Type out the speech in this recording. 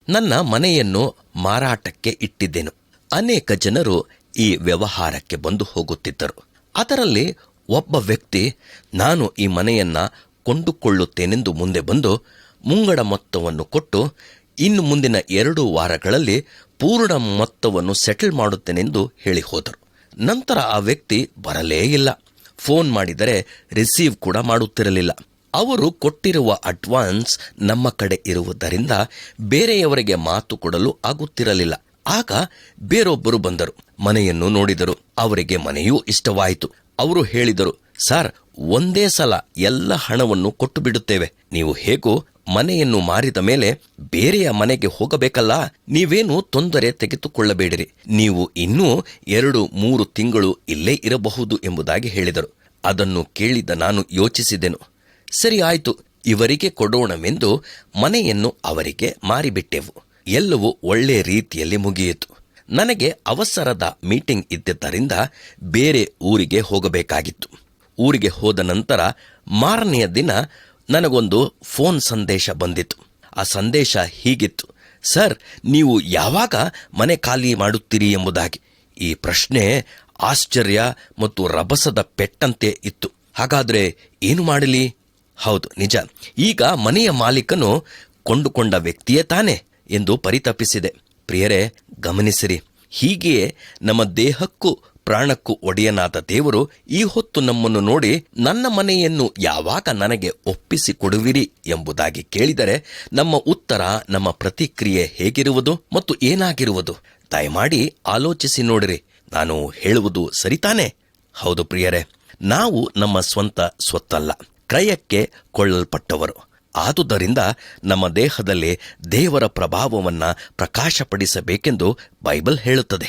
ನನ್ನ ಮನೆಯನ್ನು ಮಾರಾಟಕ್ಕೆ ಇಟ್ಟಿದ್ದೆನು. ಅನೇಕ ಜನರು ಈ ವ್ಯವಹಾರಕ್ಕೆ ಬಂದು ಹೋಗುತ್ತಿದ್ದರು. ಅದರಲ್ಲಿ ಒಬ್ಬ ವ್ಯಕ್ತಿ, ನಾನು ಈ ಮನೆಯನ್ನ ಕೊಂಡುಕೊಳ್ಳುತ್ತೇನೆಂದು ಮುಂದೆ ಬಂದು ಮುಂಗಡ ಮೊತ್ತವನ್ನು ಕೊಟ್ಟು ಇನ್ನು ಮುಂದಿನ 2 ವಾರಗಳಲ್ಲಿ ಪೂರ್ಣ ಮೊತ್ತವನ್ನು ಸೆಟಲ್ ಮಾಡುತ್ತೇನೆಂದು ಹೇಳಿ ಹೋದರು. ನಂತರ ಆ ವ್ಯಕ್ತಿ ಬರಲೇ ಇಲ್ಲ. ಫೋನ್ ಮಾಡಿದರೆ ರಿಸೀವ್ ಕೂಡ ಮಾಡುತ್ತಿರಲಿಲ್ಲ. ಅವರು ಕೊಟ್ಟಿರುವ ಅಡ್ವಾನ್ಸ್ ನಮ್ಮ ಕಡೆ ಇರುವುದರಿಂದ ಬೇರೆಯವರಿಗೆ ಮಾತು ಕೊಡಲು ಆಗುತ್ತಿರಲಿಲ್ಲ. ಆಗ ಬೇರೊಬ್ಬರು ಬಂದರು, ಮನೆಯನ್ನು ನೋಡಿದರು. ಅವರಿಗೆ ಮನೆಯೂ ಇಷ್ಟವಾಯಿತು. ಅವರು ಹೇಳಿದರು, ಸರ್, ಒಂದೇ ಸಲ ಎಲ್ಲ ಹಣವನ್ನು ಕೊಟ್ಟು ಬಿಡುತ್ತೇವೆ. ನೀವು ಹೇಗೋ ಮನೆಯನ್ನು ಮಾರಿದ ಮೇಲೆ ಬೇರೆಯ ಮನೆಗೆ ಹೋಗಬೇಕಲ್ಲ, ನೀವೇನು ತೊಂದರೆ ತೆಗೆದುಕೊಳ್ಳಬೇಡಿರಿ. ನೀವು ಇನ್ನೂ 2-3 ತಿಂಗಳು ಇಲ್ಲೇ ಇರಬಹುದು ಎಂಬುದಾಗಿ ಹೇಳಿದರು. ಅದನ್ನು ಕೇಳಿದ ನಾನು ಯೋಚಿಸಿದೆನು. ಸರಿ ಆಯಿತು, ಇವರಿಗೆ ಕೊಡೋಣವೆಂದು ಮನೆಯನ್ನು ಅವರಿಗೆ ಮಾರಿಬಿಟ್ಟೆವು. ಎಲ್ಲವೂ ಒಳ್ಳೆ ರೀತಿಯಲ್ಲಿ ಮುಗಿಯಿತು. ನನಗೆ ಅವಸರದ ಮೀಟಿಂಗ್ ಇದ್ದಿದ್ದರಿಂದ ಬೇರೆ ಊರಿಗೆ ಹೋಗಬೇಕಾಗಿತ್ತು. ಊರಿಗೆ ಹೋದ ನಂತರ ಮಾರನೆಯ ದಿನ ನನಗೊಂದು ಫೋನ್ ಸಂದೇಶ ಬಂದಿತು. ಆ ಸಂದೇಶ ಹೀಗಿತ್ತು, ಸರ್, ನೀವು ಯಾವಾಗ ಮನೆ ಖಾಲಿ ಮಾಡುತ್ತೀರಿ ಎಂಬುದಾಗಿ. ಈ ಪ್ರಶ್ನೆ ಆಶ್ಚರ್ಯ ಮತ್ತು ರಭಸದ ಪೆಟ್ಟಂತೆ ಇತ್ತು. ಹಾಗಾದರೆ ಏನು ಮಾಡಲಿ? ಹೌದು, ನಿಜ. ಈಗ ಮನೆಯ ಮಾಲೀಕನು ಕೊಂಡುಕೊಂಡ ವ್ಯಕ್ತಿಯೇ ತಾನೆ ಎಂದು ಪರಿತಪಿಸಿದೆ. ಪ್ರಿಯರೇ, ಗಮನಿಸಿರಿ, ಹೀಗೆಯೇ ನಮ್ಮ ದೇಹಕ್ಕೂ ಪ್ರಾಣಕ್ಕೂ ಒಡೆಯನಾದ ದೇವರು ಈ ಹೊತ್ತು ನಮ್ಮನ್ನು ನೋಡಿ, ನನ್ನ ಮನೆಯನ್ನು ಯಾವಾಗ ನನಗೆ ಒಪ್ಪಿಸಿಕೊಡುವಿರಿ ಎಂಬುದಾಗಿ ಕೇಳಿದರೆ ನಮ್ಮ ಉತ್ತರ, ನಮ್ಮ ಪ್ರತಿಕ್ರಿಯೆ ಹೇಗಿರುವುದು ಮತ್ತು ಏನಾಗಿರುವುದು? ದಯಮಾಡಿ ಆಲೋಚಿಸಿ ನೋಡಿರಿ. ನಾನು ಹೇಳುವುದು ಸರಿತಾನೆ? ಹೌದು ಪ್ರಿಯರೇ, ನಾವು ನಮ್ಮ ಸ್ವಂತ ಸ್ವತ್ತಲ್ಲ, ಕ್ರಯಕ್ಕೆ ಕೊಳ್ಳಲ್ಪಟ್ಟವರು. ಆದುದರಿಂದ ನಮ್ಮ ದೇಹದಲ್ಲಿ ದೇವರ ಪ್ರಭಾವವನ್ನು ಪ್ರಕಾಶಪಡಿಸಬೇಕೆಂದು ಬೈಬಲ್ ಹೇಳುತ್ತದೆ.